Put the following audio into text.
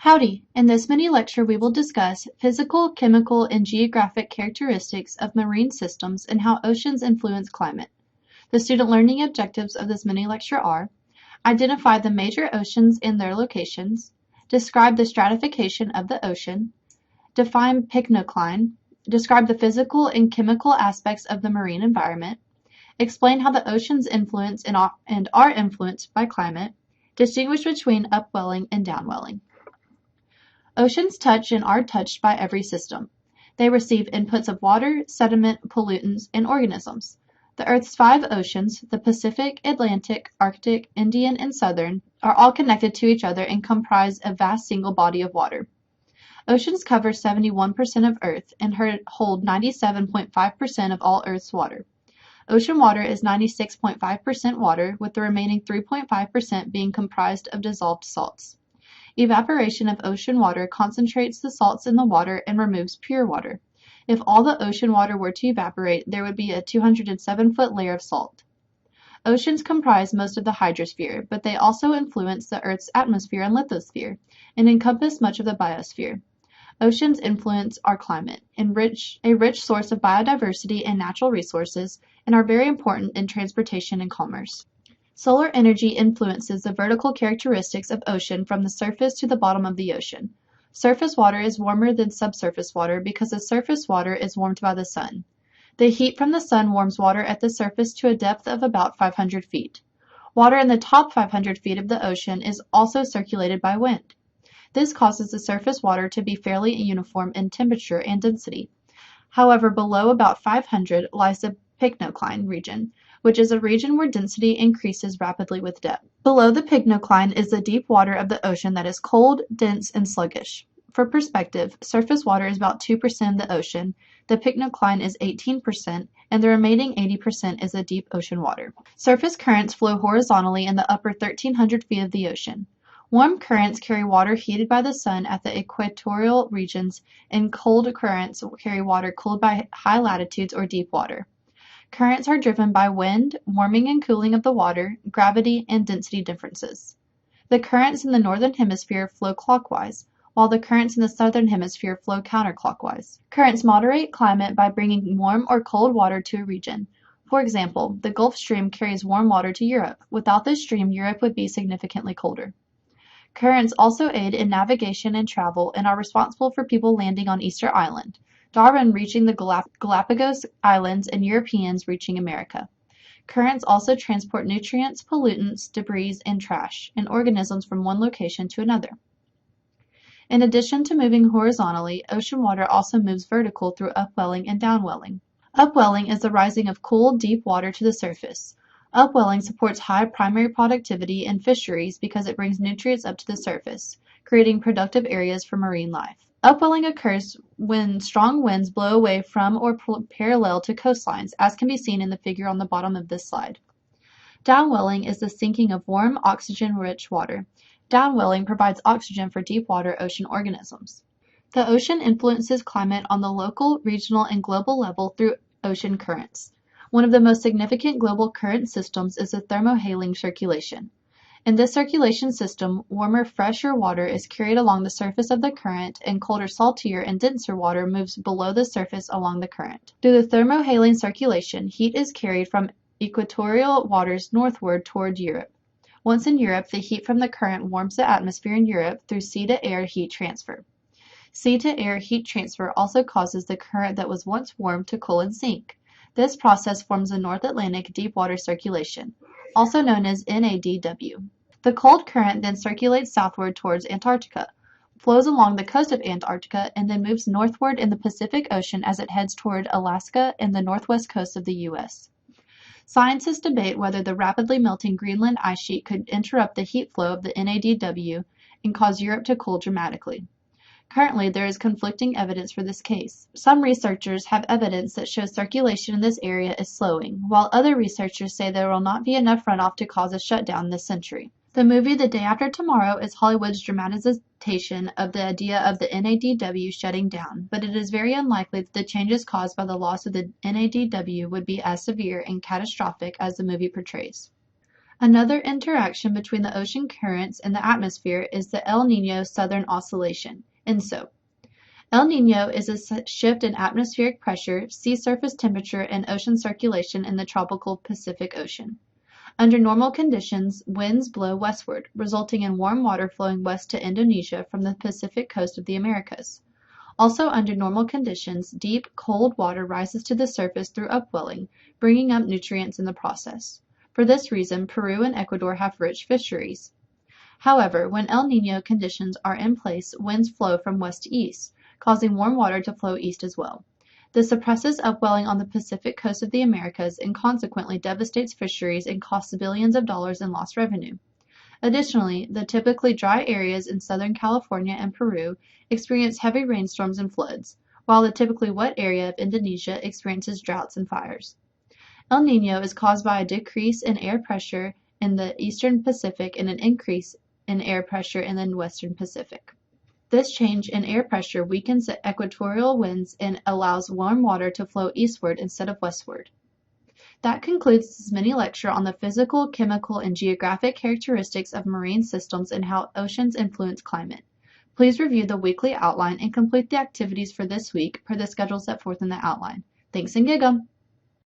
Howdy! In this mini-lecture we will discuss physical, chemical, and geographic characteristics of marine systems and how oceans influence climate. The student learning objectives of this mini-lecture are: identify the major oceans and their locations, describe the stratification of the ocean, define pycnocline, describe the physical and chemical aspects of the marine environment, explain how the oceans influence and are influenced by climate, distinguish between upwelling and downwelling. Oceans touch and are touched by every system. They receive inputs of water, sediment, pollutants, and organisms. The Earth's 5 oceans, the Pacific, Atlantic, Arctic, Indian, and Southern, are all connected to each other and comprise a vast single body of water. Oceans cover 71% of Earth and hold 97.5% of all Earth's water. Ocean water is 96.5% water, with the remaining 3.5% being comprised of dissolved salts. Evaporation of ocean water concentrates the salts in the water and removes pure water. If all the ocean water were to evaporate, there would be a 207-foot layer of salt. Oceans comprise most of the hydrosphere, but they also influence the Earth's atmosphere and lithosphere, and encompass much of the biosphere. Oceans influence our climate, a rich source of biodiversity and natural resources, and are very important in transportation and commerce. Solar energy influences the vertical characteristics of ocean from the surface to the bottom of the ocean. Surface water is warmer than subsurface water because the surface water is warmed by the sun. The heat from the sun warms water at the surface to a depth of about 500 feet. Water in the top 500 feet of the ocean is also circulated by wind. This causes the surface water to be fairly uniform in temperature and density. However, below about 500 lies the pycnocline region, which is a region where density increases rapidly with depth. Below the pycnocline is the deep water of the ocean that is cold, dense, and sluggish. For perspective, surface water is about 2% of the ocean, the pycnocline is 18%, and the remaining 80% is the deep ocean water. Surface currents flow horizontally in the upper 1,300 feet of the ocean. Warm currents carry water heated by the sun at the equatorial regions, and cold currents carry water cooled by high latitudes or deep water. Currents are driven by wind, warming and cooling of the water, gravity, and density differences. The currents in the northern hemisphere flow clockwise, while the currents in the southern hemisphere flow counterclockwise. Currents moderate climate by bringing warm or cold water to a region. For example, the Gulf Stream carries warm water to Europe. Without this stream, Europe would be significantly colder. Currents also aid in navigation and travel and are responsible for people landing on Easter Island, Darwin reaching the Galapagos Islands, and Europeans reaching America. Currents also transport nutrients, pollutants, debris, and trash, and organisms from one location to another. In addition to moving horizontally, ocean water also moves vertical through upwelling and downwelling. Upwelling is the rising of cool, deep water to the surface. Upwelling supports high primary productivity in fisheries because it brings nutrients up to the surface, creating productive areas for marine life. Upwelling occurs when strong winds blow away from or parallel to coastlines, as can be seen in the figure on the bottom of this slide. Downwelling is the sinking of warm, oxygen-rich water. Downwelling provides oxygen for deep water ocean organisms. The ocean influences climate on the local, regional, and global level through ocean currents. One of the most significant global current systems is the thermohaline circulation. In this circulation system, warmer, fresher water is carried along the surface of the current, and colder, saltier, and denser water moves below the surface along the current. Through the thermohaline circulation, heat is carried from equatorial waters northward toward Europe. Once in Europe, the heat from the current warms the atmosphere in Europe through sea-to-air heat transfer. Sea-to-air heat transfer also causes the current that was once warm to cool and sink. This process forms the North Atlantic deep water circulation, also known as NADW. The cold current then circulates southward towards Antarctica, flows along the coast of Antarctica, and then moves northward in the Pacific Ocean as it heads toward Alaska and the northwest coast of the U.S. Scientists debate whether the rapidly melting Greenland ice sheet could interrupt the heat flow of the NADW and cause Europe to cool dramatically. Currently, there is conflicting evidence for this case. Some researchers have evidence that shows circulation in this area is slowing, while other researchers say there will not be enough runoff to cause a shutdown this century. The movie The Day After Tomorrow is Hollywood's dramatization of the idea of the NADW shutting down, but it is very unlikely that the changes caused by the loss of the NADW would be as severe and catastrophic as the movie portrays. Another interaction between the ocean currents and the atmosphere is the El Niño Southern Oscillation, ENSO. El Niño is a shift in atmospheric pressure, sea surface temperature, and ocean circulation in the tropical Pacific Ocean. Under normal conditions, winds blow westward, resulting in warm water flowing west to Indonesia from the Pacific coast of the Americas. Also under normal conditions, deep, cold water rises to the surface through upwelling, bringing up nutrients in the process. For this reason, Peru and Ecuador have rich fisheries. However, when El Niño conditions are in place, winds flow from west to east, causing warm water to flow east as well. This suppresses upwelling on the Pacific coast of the Americas and consequently devastates fisheries and costs billions of dollars in lost revenue. Additionally, the typically dry areas in Southern California and Peru experience heavy rainstorms and floods, while the typically wet area of Indonesia experiences droughts and fires. El Niño is caused by a decrease in air pressure in the eastern Pacific and an increase in air pressure in the western Pacific. This change in air pressure weakens the equatorial winds and allows warm water to flow eastward instead of westward. That concludes this mini lecture on the physical, chemical, and geographic characteristics of marine systems and how oceans influence climate. Please review the weekly outline and complete the activities for this week per the schedule set forth in the outline. Thanks and gig 'em!